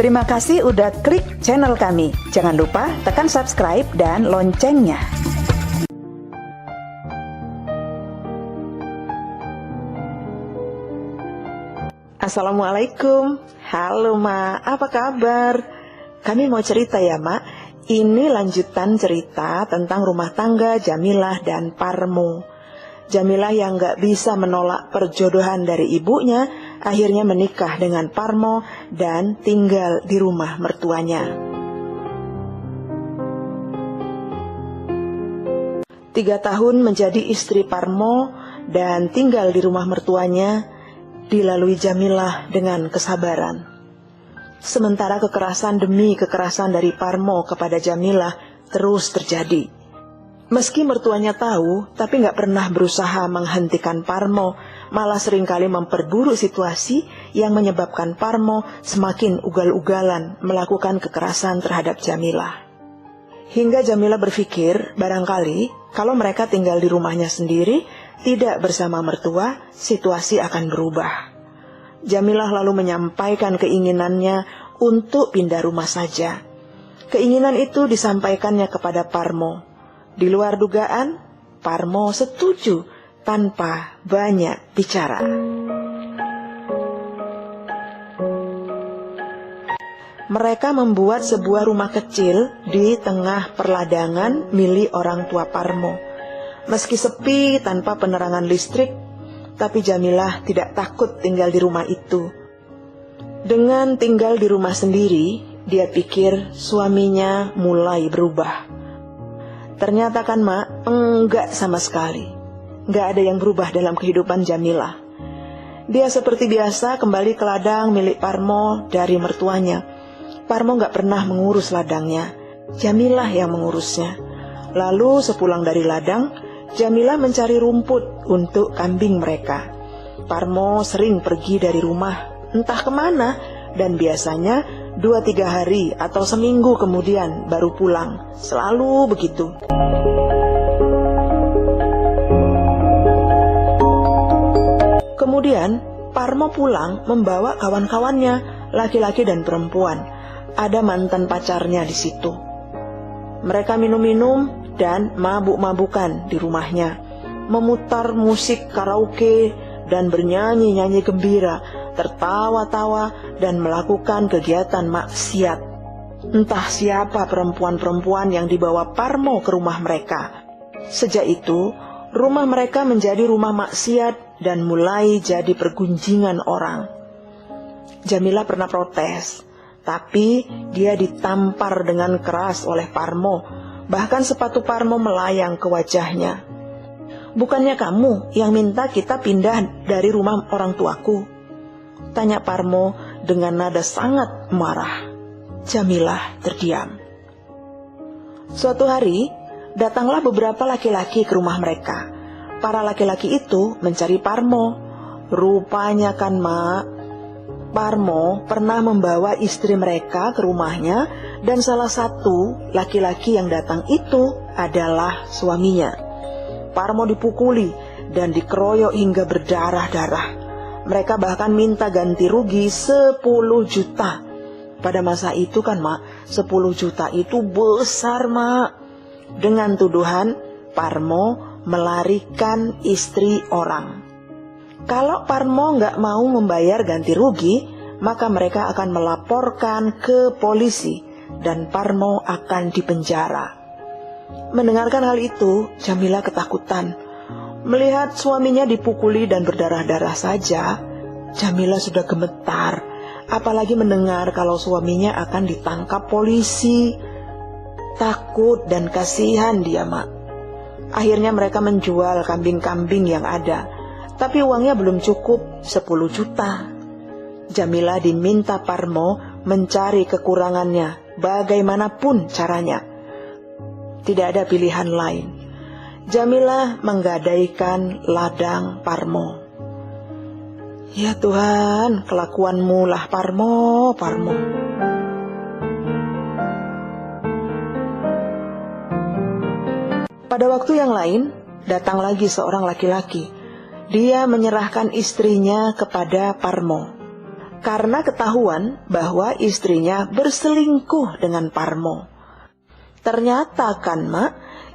Terima kasih udah klik channel kami. Jangan lupa tekan subscribe dan loncengnya. Assalamualaikum. Halo Ma, apa kabar? Kami mau cerita ya Ma. Ini lanjutan cerita tentang rumah tangga Jamilah dan Parmo. Jamilah yang gak bisa menolak perjodohan dari ibunya, akhirnya menikah dengan Parmo dan tinggal di rumah mertuanya. 3 tahun menjadi istri Parmo dan tinggal di rumah mertuanya, dilalui Jamilah dengan kesabaran. Sementara kekerasan demi kekerasan dari Parmo kepada Jamilah terus terjadi. Meski mertuanya tahu, tapi gak pernah berusaha menghentikan Parmo, malah seringkali memperburuk situasi yang menyebabkan Parmo semakin ugal-ugalan melakukan kekerasan terhadap Jamilah. Hingga Jamilah berpikir, barangkali kalau mereka tinggal di rumahnya sendiri, tidak bersama mertua, situasi akan berubah. Jamilah lalu menyampaikan keinginannya untuk pindah rumah saja. Keinginan itu disampaikannya kepada Parmo. Di luar dugaan, Parmo setuju tanpa banyak bicara. Mereka membuat sebuah rumah kecil di tengah perladangan milik orang tua Parmo. Meski sepi tanpa penerangan listrik, tapi Jamilah tidak takut tinggal di rumah itu. Dengan tinggal di rumah sendiri, dia pikir suaminya mulai berubah. Ternyata kan Mak, enggak sama sekali. Enggak ada yang berubah dalam kehidupan Jamilah. Dia seperti biasa kembali ke ladang milik Parmo dari mertuanya. Parmo enggak pernah mengurus ladangnya. Jamilah yang mengurusnya. Lalu sepulang dari ladang, Jamilah mencari rumput untuk kambing mereka. Parmo sering pergi dari rumah, entah kemana, dan biasanya 2-3 hari atau seminggu kemudian baru pulang. Selalu begitu. Kemudian Parmo pulang membawa kawan-kawannya, laki-laki dan perempuan. Ada mantan pacarnya di situ. Mereka minum-minum dan mabuk-mabukan di rumahnya, memutar musik karaoke dan bernyanyi-nyanyi gembira, tertawa-tawa dan melakukan kegiatan maksiat. Entah siapa perempuan-perempuan yang dibawa Parmo ke rumah mereka. Sejak itu, rumah mereka menjadi rumah maksiat dan mulai jadi pergunjingan orang. Jamilah pernah protes, tapi dia ditampar dengan keras oleh Parmo. Bahkan sepatu Parmo melayang ke wajahnya. "Bukannya kamu yang minta kita pindah dari rumah orang tuaku?" tanya Parmo dengan nada sangat marah. Jamilah terdiam. Suatu hari, datanglah beberapa laki-laki ke rumah mereka. Para laki-laki itu mencari Parmo. Rupanya kan Mak, Parmo pernah membawa istri mereka ke rumahnya dan salah satu laki-laki yang datang itu adalah suaminya. Parmo dipukuli dan dikeroyok hingga berdarah-darah. Mereka bahkan minta ganti rugi 10 juta. Pada masa itu kan Mak, 10 juta itu besar Mak. Dengan tuduhan Parmo melarikan istri orang. Kalau Parmo nggak mau membayar ganti rugi, maka mereka akan melaporkan ke polisi dan Parmo akan dipenjara. Mendengarkan hal itu, Jamilah ketakutan. Melihat suaminya dipukuli dan berdarah-darah saja, Jamilah sudah gemetar. Apalagi mendengar kalau suaminya akan ditangkap polisi. Takut dan kasihan dia Mak. Akhirnya mereka menjual kambing-kambing yang ada. Tapi uangnya belum cukup 10 juta. Jamilah diminta Parmo mencari kekurangannya bagaimanapun caranya. Tidak ada pilihan lain. Jamilah menggadaikan ladang Parmo. Ya Tuhan, kelakuanmu lah Parmo, Parmo. Pada waktu yang lain, datang lagi seorang laki-laki. Dia menyerahkan istrinya kepada Parmo. karena ketahuan bahwa istrinya berselingkuh dengan Parmo. Ternyata kan, Mak,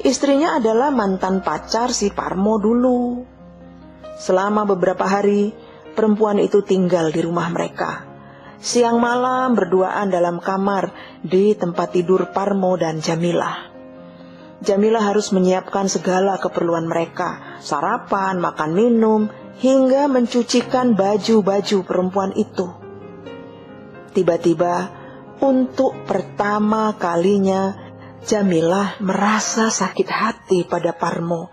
istrinya adalah mantan pacar si Parmo dulu. Selama beberapa hari, perempuan itu tinggal di rumah mereka. Siang malam berduaan dalam kamar di tempat tidur Parmo dan Jamilah. Jamilah harus menyiapkan segala keperluan mereka, sarapan, makan minum, hingga mencucikan baju-baju perempuan itu. Tiba-tiba, untuk pertama kalinya, Jamilah merasa sakit hati pada Parmo.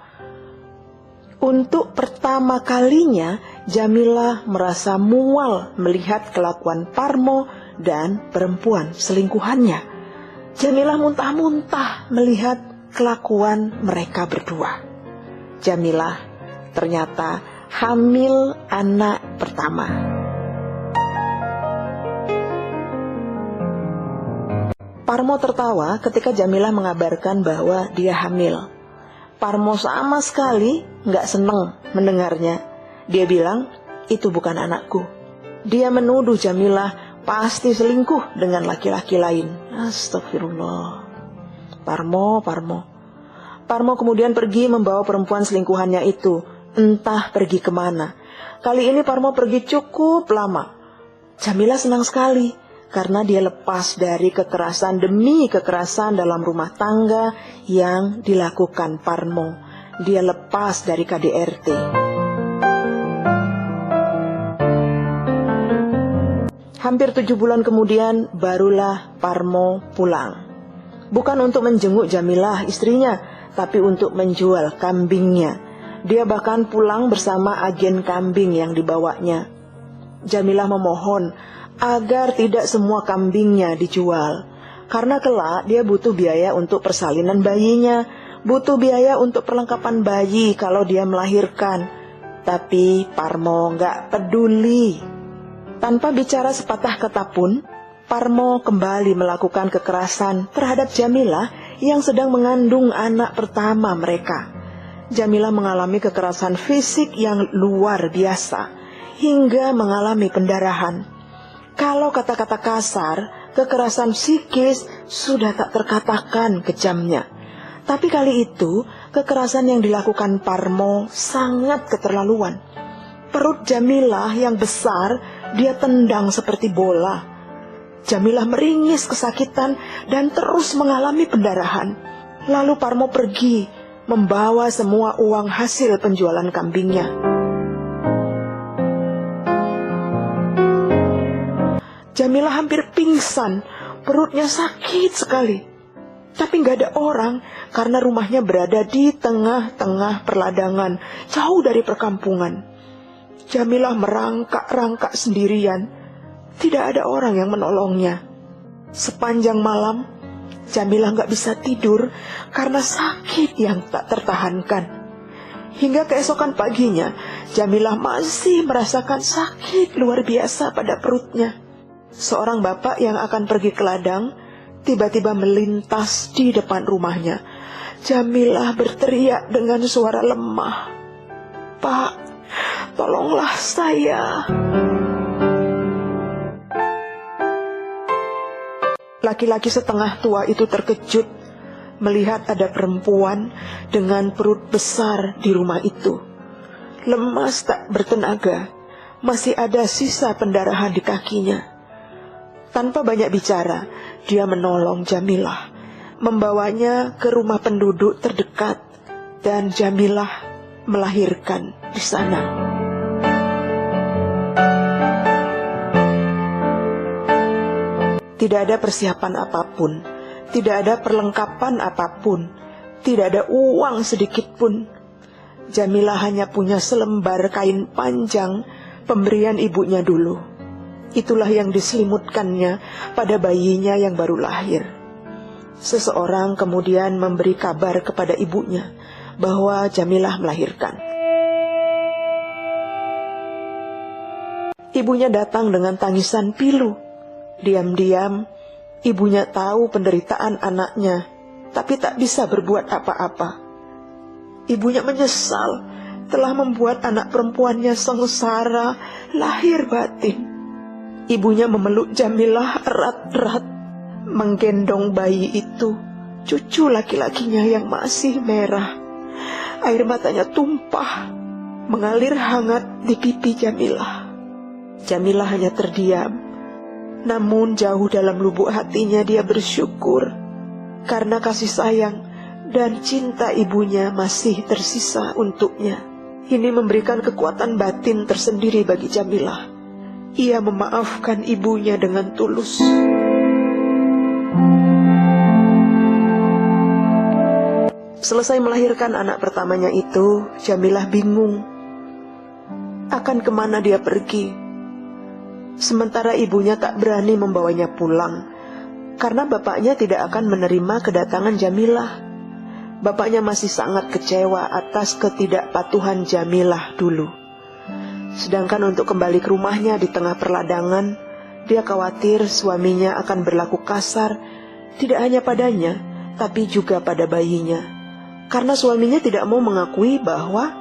Untuk pertama kalinya, Jamilah merasa mual melihat kelakuan Parmo dan perempuan selingkuhannya. Jamilah muntah-muntah melihat kelakuan mereka berdua. Jamilah ternyata hamil anak pertama. Parmo tertawa ketika Jamilah mengabarkan bahwa dia hamil. Parmo sama sekali nggak seneng mendengarnya. Dia bilang, itu bukan anakku. Dia menuduh Jamilah pasti selingkuh dengan laki-laki lain. Astagfirullah. Parmo kemudian pergi membawa perempuan selingkuhannya itu. Entah pergi kemana. Kali ini Parmo pergi cukup lama. Jamilah senang sekali karena dia lepas dari kekerasan demi kekerasan dalam rumah tangga yang dilakukan Parmo. Dia lepas dari KDRT. Hampir 7 bulan kemudian barulah Parmo pulang. Bukan untuk menjenguk Jamilah istrinya, tapi untuk menjual kambingnya. Dia bahkan pulang bersama agen kambing yang dibawanya. Jamilah memohon agar tidak semua kambingnya dijual. Karena kelak dia butuh biaya untuk persalinan bayinya, butuh biaya untuk perlengkapan bayi kalau dia melahirkan. Tapi Parmo nggak peduli. Tanpa bicara sepatah kata pun, Parmo kembali melakukan kekerasan terhadap Jamilah yang sedang mengandung anak pertama mereka. Jamilah mengalami kekerasan fisik yang luar biasa, hingga mengalami pendarahan. Kalau kata-kata kasar, kekerasan psikis sudah tak terkatakan kejamnya. Tapi kali itu, kekerasan yang dilakukan Parmo sangat keterlaluan. Perut Jamilah yang besar, dia tendang seperti bola. Jamilah meringis kesakitan dan terus mengalami pendarahan. Lalu Parmo pergi, membawa semua uang hasil penjualan kambingnya. Jamilah hampir pingsan, perutnya sakit sekali. Tapi gak ada orang karena rumahnya berada di tengah-tengah perladangan, jauh dari perkampungan. Jamilah merangkak-rangkak sendirian. Tidak ada orang yang menolongnya. Sepanjang malam, Jamilah gak bisa tidur karena sakit yang tak tertahankan. Hingga keesokan paginya, Jamilah masih merasakan sakit luar biasa pada perutnya. Seorang bapak yang akan pergi ke ladang, tiba-tiba melintas di depan rumahnya. Jamilah berteriak dengan suara lemah, "Pak, tolonglah saya." Laki-laki setengah tua itu terkejut melihat ada perempuan dengan perut besar di rumah itu. Lemas tak bertenaga, masih ada sisa pendarahan di kakinya. Tanpa banyak bicara, dia menolong Jamilah, membawanya ke rumah penduduk terdekat, dan Jamilah melahirkan di sana. Tidak ada persiapan apapun, tidak ada perlengkapan apapun, tidak ada uang sedikit pun. Jamilah hanya punya selembar kain panjang pemberian ibunya dulu. Itulah yang diselimutkannya pada bayinya yang baru lahir. Seseorang kemudian memberi kabar kepada ibunya bahwa Jamilah melahirkan. Ibunya datang dengan tangisan pilu. Diam-diam, ibunya tahu penderitaan anaknya, tapi tak bisa berbuat apa-apa. Ibunya menyesal telah membuat anak perempuannya sengsara lahir batin. Ibunya memeluk Jamilah erat-erat, menggendong bayi itu, cucu laki-lakinya yang masih merah. Air matanya tumpah, mengalir hangat di pipi Jamilah. Jamilah hanya terdiam. Namun jauh dalam lubuk hatinya dia bersyukur karena kasih sayang dan cinta ibunya masih tersisa untuknya. Ini memberikan kekuatan batin tersendiri bagi Jamilah. Ia memaafkan ibunya dengan tulus. Selesai melahirkan anak pertamanya itu, Jamilah bingung akan kemana dia pergi. Sementara ibunya tak berani membawanya pulang, karena bapaknya tidak akan menerima kedatangan Jamilah. Bapaknya masih sangat kecewa atas ketidakpatuhan Jamilah dulu. Sedangkan untuk kembali ke rumahnya di tengah perladangan, dia khawatir suaminya akan berlaku kasar, tidak hanya padanya, tapi juga pada bayinya. Karena suaminya tidak mau mengakui bahwa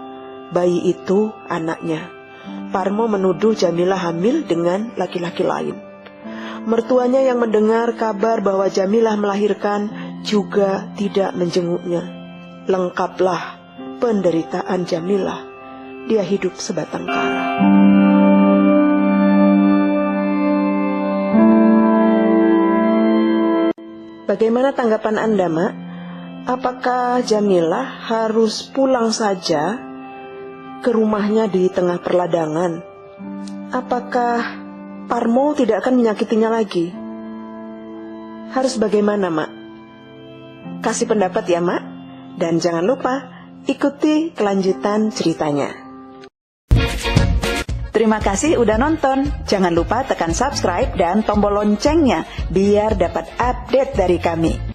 bayi itu anaknya. Parmo menuduh Jamilah hamil dengan laki-laki lain. Mertuanya yang mendengar kabar bahwa Jamilah melahirkan juga tidak menjenguknya. Lengkaplah penderitaan Jamilah. Dia hidup sebatang kara. Bagaimana tanggapan Anda, Mak? Apakah Jamilah harus pulang saja ke rumahnya di tengah perladangan? Apakah Parmo tidak akan menyakitinya lagi? Harus bagaimana, Mak? Kasih pendapat ya, Mak. Dan jangan lupa ikuti kelanjutan ceritanya. Terima kasih udah nonton. Jangan lupa tekan subscribe dan tombol loncengnya biar dapat update dari kami.